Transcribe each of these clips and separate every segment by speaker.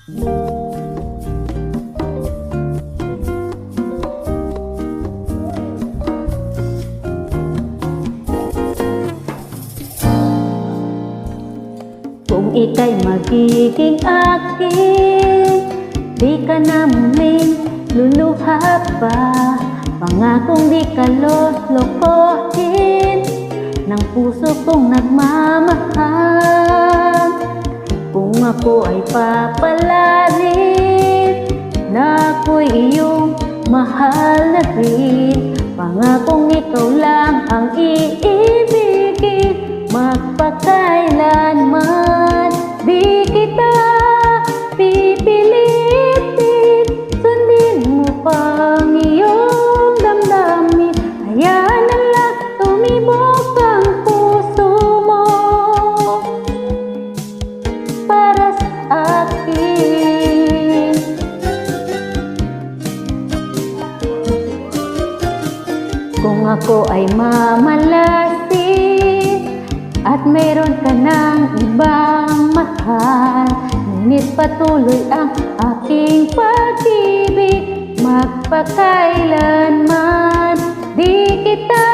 Speaker 1: Kung ika'y magiging akin, di ka na muling luluha pa. Pangakong di ka lolokohin ng puso kong nagmamahal. Kung ako ay papalarin na ako'y iyong mahal na rin, pangakong ikaw lang ang iibigin magpakailanman. Di kita pipilitin, sundin mo pang iyong damdamin. Hayaan na lang tumibok ang puso mo para sa akin. Kung ako ay mamalasin at mayroon ka ng ibang mahal, ngunit patuloy ang aking pag-ibig magpakailanman. Di kita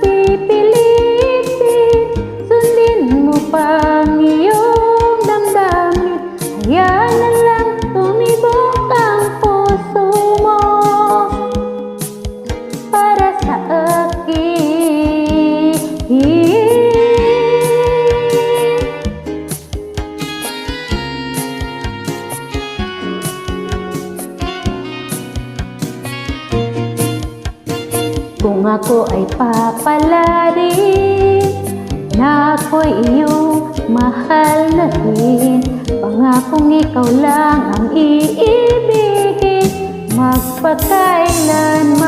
Speaker 1: pipilitin, sundin mo pang iyong damdamin. Hayaan na lang tumibok ang puso mo para sa akin. Kung ako ay papalarin na ako'y iyong mahal na rin, pangakong ikaw lang ang iibigin magpakailanman.